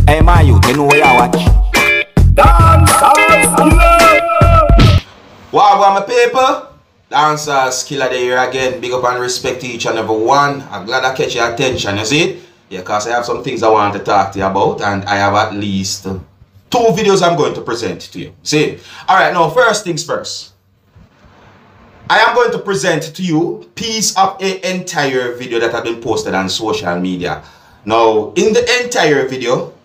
Hey, my youth, you know where you watch? Dancehall skilla! Wow, my people. Dancehall skilla there again. Big up and respect to each and every one. I'm glad I catch your attention, you see it? Yeah, because I have some things I want to talk to you about, and I have at least 2 videos I'm going to present to you. See? Alright, now first things first. I am going to present to you piece of an entire video that has been posted on social media. Now, in the entire video,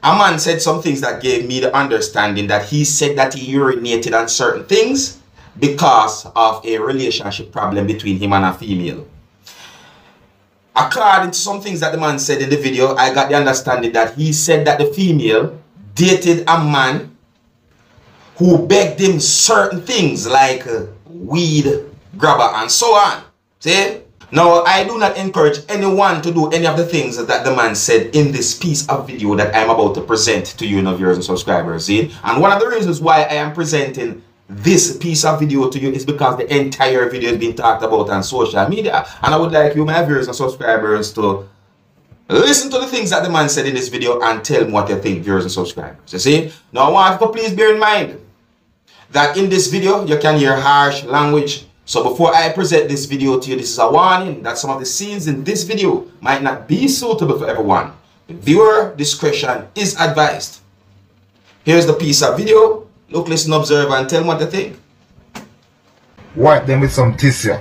a man said some things that gave me the understanding that he said that he urinated on certain things because of a relationship problem between him and a female. According to some things that the man said in the video, I got the understanding that he said that the female dated a man who begged him certain things like weed, grabber, and so on. See? Now, I do not encourage anyone to do any of the things that the man said in this piece of video that I am about to present to you, viewers and subscribers. See? And one of the reasons why I am presenting this piece of video to you is because the entire video is being talked about on social media. And I would like you, my viewers and subscribers, to listen to the things that the man said in this video and tell me what you think, viewers and subscribers. You see? Now, I want you to please bear in mind that in this video, you can hear harsh language. So before I present this video to you, this is a warning that some of the scenes in this video might not be suitable for everyone. Viewer discretion is advised. Here's the piece of video. Look, listen, observe, and tell me what you think. Wipe them with some tissue.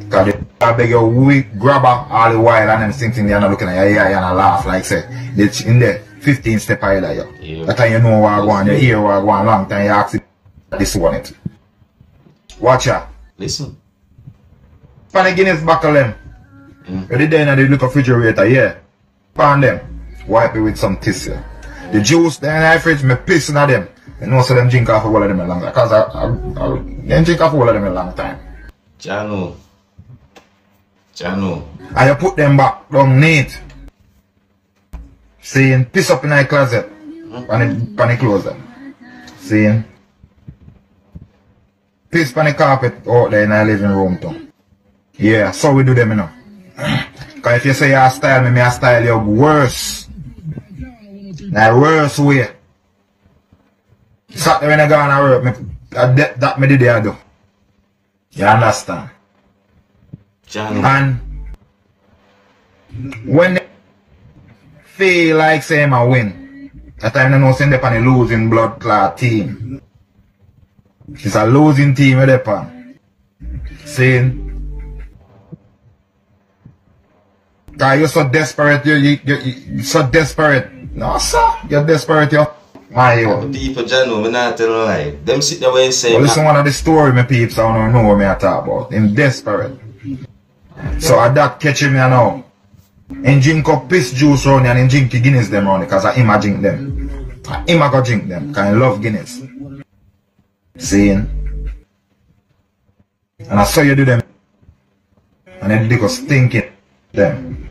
Because they beg you, we grab up all the while and them thinking they're not looking at your eye and a laugh like say, it's in the 15 step either you. Yeah. That time you know what I want, you hear what I want, long time you ask it, this one it. Watch out. Listen. Pan the Guinness buckle them. You did there in the little refrigerator, yeah. Pan them. Wipe it with some tissue. The juice there in the fridge, me pissing at them. You know, so them drink off a whole of them a long time. Because I drink off a whole of them a long time. Jano. Jano. And you put them back down neat. Seeing, piss up in the closet. Pan the clothes them. Seeing. Piss on the carpet out there in the living room too. Yeah, so we do them, you know. Because if you say you style me, I style you worse. In a worse way. Sat there when I go on a work, that me did I do. You understand? Johnny. And when they feel like saying I win, that time they know send up on a losing blood clot team. It's a losing team with them. Saying, because you're so desperate, you're so desperate. No, sir, you're desperate, you're my people, Jano, I'm not telling you lie. Them sit there and say, well, listen, one of the story, my peeps, I don't know what I talk about. I'm desperate. So I that catching me now. And drink up piss juice around and then drink the Guinness them around because I him a drink them. I him a go drink them because I love Guinness. Seeing? And I saw you do them. And then they go stinking them.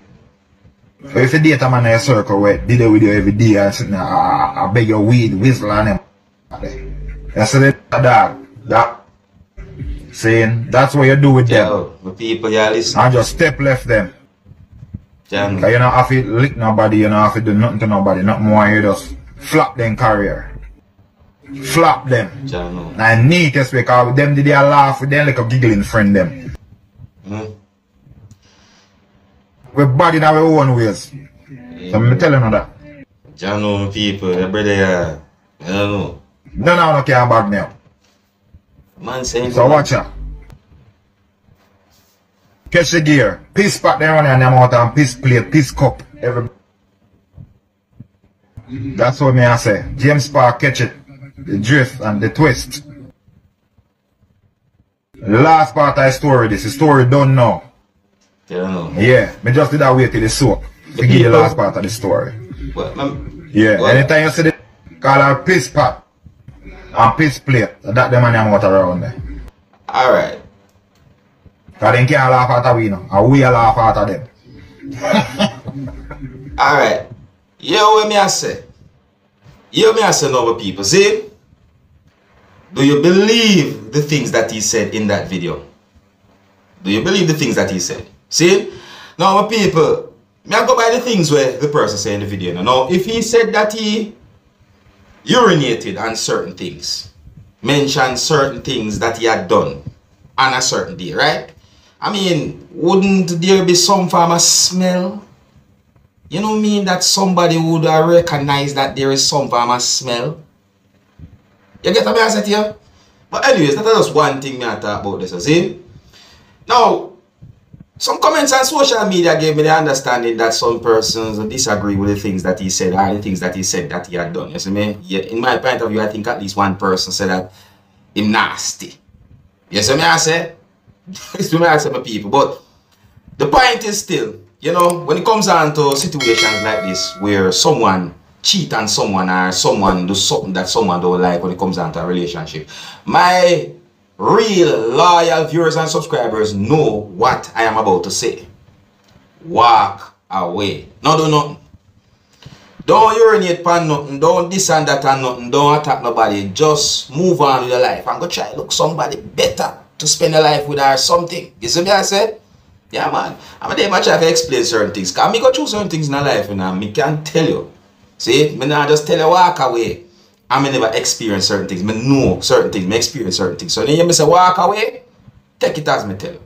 So if you date a man in a circle where did it with you every day and sitting there, I beg your weed, whistle on them. I said that dog. Saying that's what you do with them. The people you listen. And just step left them. Because you don't have to lick nobody, you don't have to do nothing to nobody, not more, you just flap them career. Flap them. Jano. And neatest because with them did they laugh with them like a giggling friend them. We're bad in our own ways. Yeah. So I'm telling you that. Jano people, the brother, I don't know. No care about me. Man saying so watch out. Catch the gear. Piss pot there on and them out and piss plate, piss cup. That's what me I say. James Park catch it. The drift and the twist. The last part of the story, this is story done now. Yeah, me just did that wait till the soap to give you the last part of the story. Yeah, anytime you see the call her piss pot and piss plate, that the man I'm out around there. Alright. Because they can't laugh at we now, and we laugh at them. Alright. You what me I say? You me I say no people, see? Do you believe the things that he said in that video? Do you believe the things that he said? See? Now my people, I go by the things where the person said in the video. Now, if he said that he urinated on certain things, mentioned certain things that he had done on a certain day, right? I mean, wouldn't there be some form of smell? You know what I mean? That somebody would recognize that there is some form of smell. You get what I said here? But anyways, that's just one thing I talk about this, see? Now, some comments on social media gave me the understanding that some persons disagree with the things that he said or the things that he said that he had done. You see me? Yeah, in my point of view, I think at least one person said that him nasty. You see me I say? It's me I say my people. But the point is still, you know, when it comes down to situations like this where someone cheat on someone or someone do something that someone don't like when it comes down to a relationship, my real loyal viewers and subscribers know what I am about to say. Walk away. No do nothing. Don't urinate pan nothing. Don't this and that and nothing. Don't attack nobody. Just move on with your life and go try to look somebody better to spend your life with or something. You see me I said? Yeah man. I'm there much have to explain certain things. Cause me go through certain things in my life and me can tell you. See? Me not just tell you walk away. I may never experience certain things. I know certain things. I experience certain things. So then you say walk away. Take it as me tell you.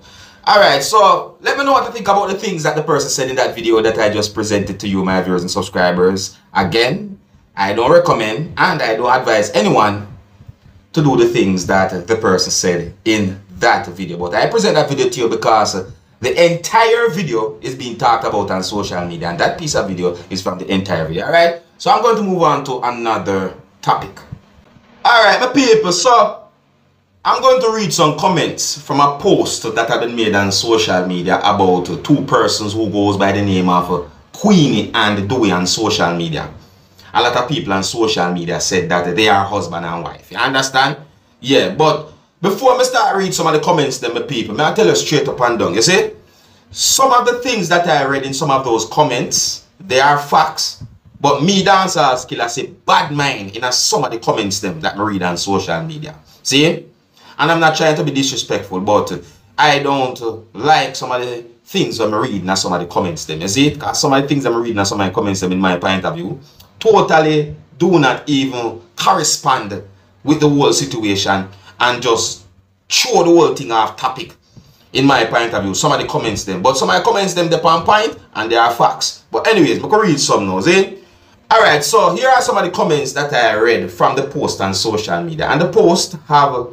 Alright, so let me know what you think about the things that the person said in that video that I just presented to you, my viewers and subscribers. Again, I don't recommend and I don't advise anyone to do the things that the person said in that video. But I present that video to you because the entire video is being talked about on social media. And that piece of video is from the entire video. Alright, so I'm going to move on to another topic. Alright, my people, so I'm going to read some comments from a post that have been made on social media about two persons who goes by the name of Queenie and Dewey on social media. A lot of people on social media said that they are husband and wife. You understand? Yeah, but before I start read some of the comments then my people, may I tell you straight up and down, you see? Some of the things that I read in some of those comments, they are facts. But me, Dancehall Skilla, say bad mind in some of the comments them that I read on social media. See? And I'm not trying to be disrespectful, but I don't like some of the things that I read in some of the comments them. You see? Because some of the things that I read in some of the comments them in my point of view totally do not even correspond with the whole situation and just throw the whole thing off topic. In my point of view, some of the comments them. But some of the comments them they on point and they are facts. But anyways, I can read some now, see? Alright, so here are some of the comments that I read from the post on social media. And the post have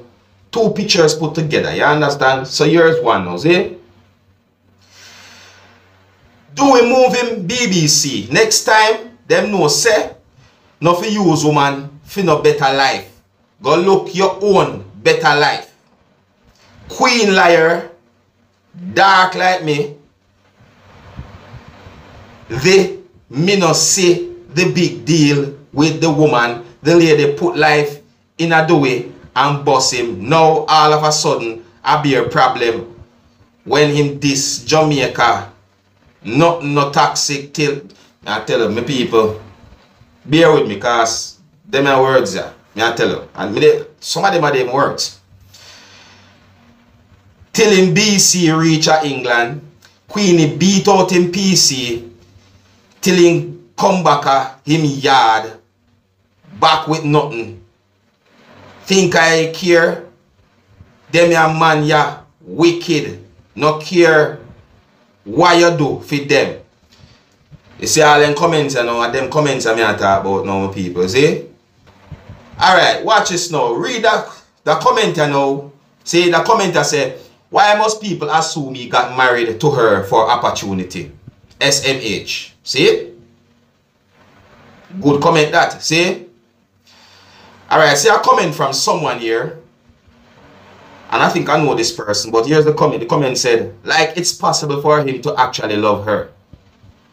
two pictures put together, you understand? So here's one now, see? Do we move him BBC? Next time, them no say, no for use woman for no better life. Go look your own better life. Queen liar, dark like me. They me no see the big deal with the woman. The lady put life in a dewey and bust him. Now all of a sudden I be a problem when him this Jamaica nothing no toxic till I tell you, my people, bear with me cause them are words there. I tell you. And me some of them are them words. Till in BC reach a England, Queenie beat out in PC till him come back him yard back with nothing. Think I care? Them ya man ya wicked. No care what you do for them. You see all them comments you know, and them comments I talk about now people, see? Alright, watch this now. Read the comment you know. See the commenter say, why must people assume he got married to her for opportunity? SMH. See? Good comment that. See? Alright, see a comment from someone here. And I think I know this person, but here's the comment. The comment said, like it's possible for him to actually love her.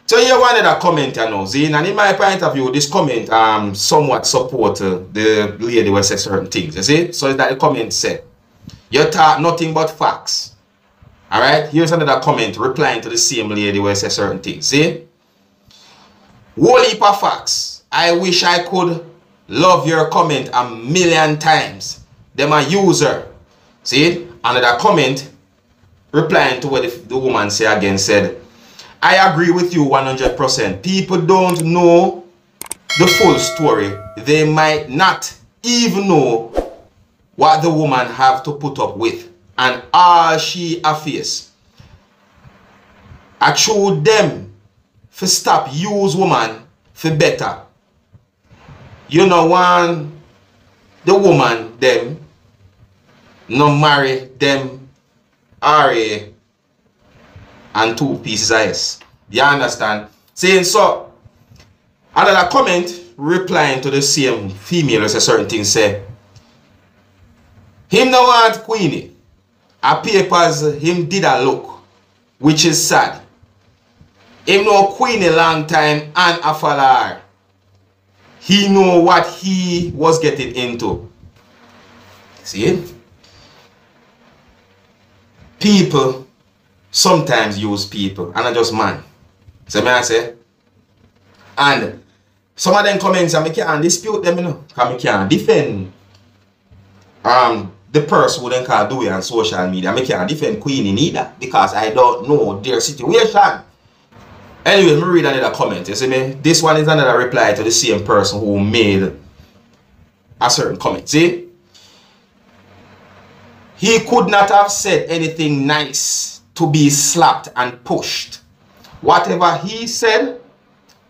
So here one other comment I know, see? And in my point of view, this comment somewhat support the lady who said certain things. You see? So that the comment said, you talk nothing but facts. Alright? Here's another comment replying to the same lady who said certain things. See? Whole heap of facts. I wish I could love your comment a million times. Them a user. See? Another comment replying to what the woman said again said, I agree with you 100%. People don't know the full story. They might not even know what the woman have to put up with and all she a face. I show them for stop use woman for better. You know, want the woman them no marry them RA and 2 pieces of S. You understand? Saying so, another comment replying to the same female as a certain thing say, him no want Queenie. A papers him did a look, which is sad. Him know Queenie long time and a follower. He know what he was getting into. See? People sometimes use people and not just man. So may I say? And some of them comments I can't dispute them, you know. Because I can't defend the person who then call dewey on social media. I can't defend Queenie neither because I don't know their situation. Anyway, me read another comment. You see me? This one is another reply to the same person who made a certain comment. See? He could not have said anything nice to be slapped and pushed. Whatever he said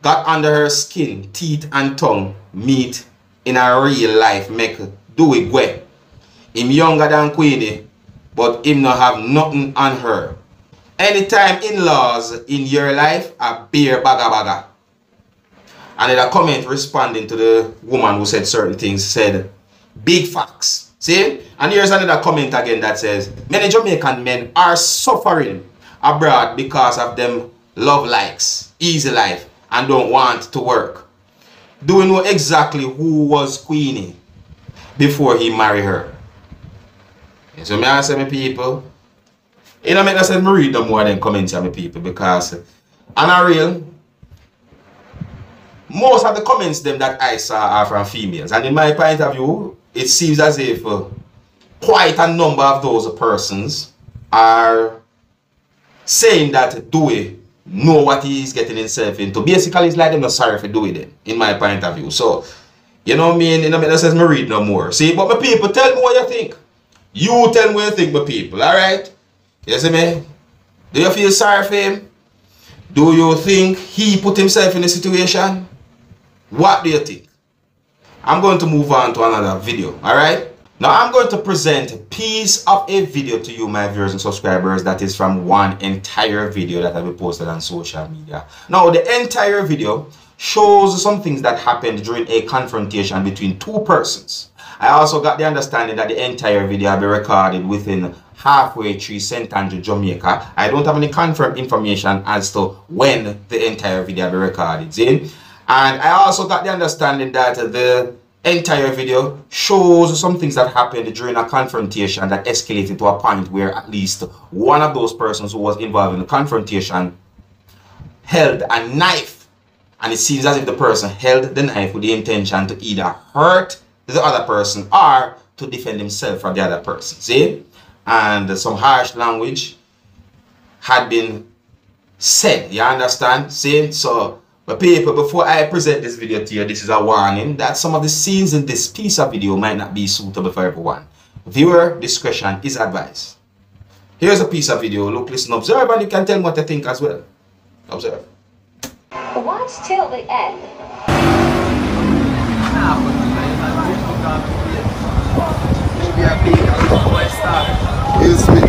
got under her skin, teeth and tongue meet in a real life make dewey gwe. Him younger than Queenie, but him not have nothing on her. Anytime in-laws in your life are beer baga baga. Another comment responding to the woman who said certain things said, big facts. See? And here's another comment again that says, many Jamaican men are suffering abroad because of them love likes, easy life, and don't want to work. Do we know exactly who was Queenie before he married her? So may I say, my people, it don't make no sense me read no more than comments of my people because on a real, most of the comments them that I saw are from females, and in my point of view, it seems as if quite a number of those persons are saying that dewey know what he's getting himself into. Basically, it's like them not sorry for dewey then, in my point of view. So, you know what I mean? It don't make no sense me read no more. See, but my people, tell me what you think. You tell me what you think, my people, alright? You see me? Do you feel sorry for him? Do you think he put himself in a situation? What do you think? I'm going to move on to another video, alright? Now I'm going to present a piece of a video to you, my viewers and subscribers, that is from one entire video that will be posted on social media. Now the entire video shows some things that happened during a confrontation between 2 persons. I also got the understanding that the entire video will be recorded within halfway through St. Andrew, Jamaica. I don't have any confirmed information as to when the entire video will be recorded. See? And I also got the understanding that the entire video shows some things that happened during a confrontation that escalated to a point where at least one of those persons who was involved in the confrontation held a knife. And it seems as if the person held the knife with the intention to either hurt the other person or to defend himself from the other person. See? And some harsh language had been said. You understand? See? So, but people, before I present this video to you, this is a warning that some of the scenes in this piece of video might not be suitable for everyone. Viewer discretion is advised. Here's a piece of video. Look, listen, observe, and you can tell me what you think as well. Observe. Watch till the end. Yes, man.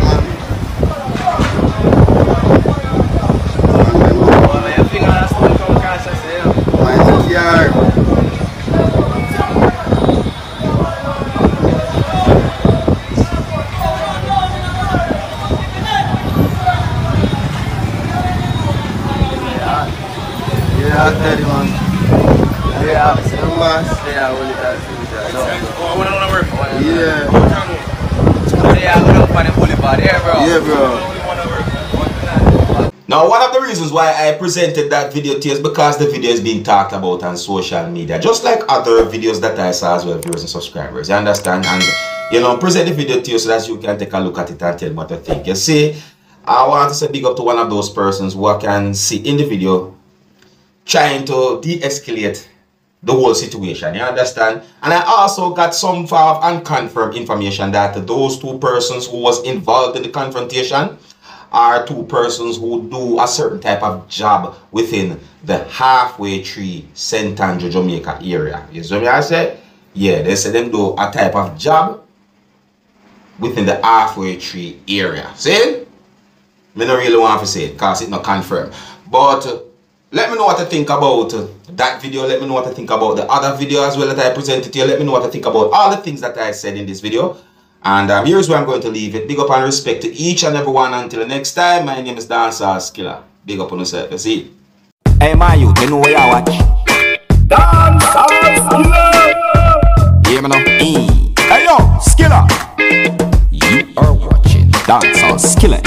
Now, one of the reasons why I presented that video to you is because the video is being talked about on social media, just like other videos that I saw as well, viewers and subscribers. You understand? And, you know, present the video to you so that you can take a look at it and tell me what you think. You see, I want to say big up to one of those persons who I can see in the video trying to de-escalate the whole situation, you understand? And I also got some form of unconfirmed information that those two persons who was involved in the confrontation are two persons who do a certain type of job within the halfway tree St. Andrew, Jamaica area. You see what I say? Yeah, they say them do a type of job within the halfway tree area. See? I don't really want to say it because it's not confirmed. But let me know what you think about that video. Let me know what you think about the other video as well that I presented to you. Let me know what you think about all the things that I said in this video. And here's where I'm going to leave it. Big up and respect to each and every one. Until the next time, my name is Dancehall Skilla. Big up on yourself. You see? Hey, my youth, you know where you watch? Dancehall Skilla! Hear me now? Hey, yo, Skilla! You are watching Dancehall Skilla.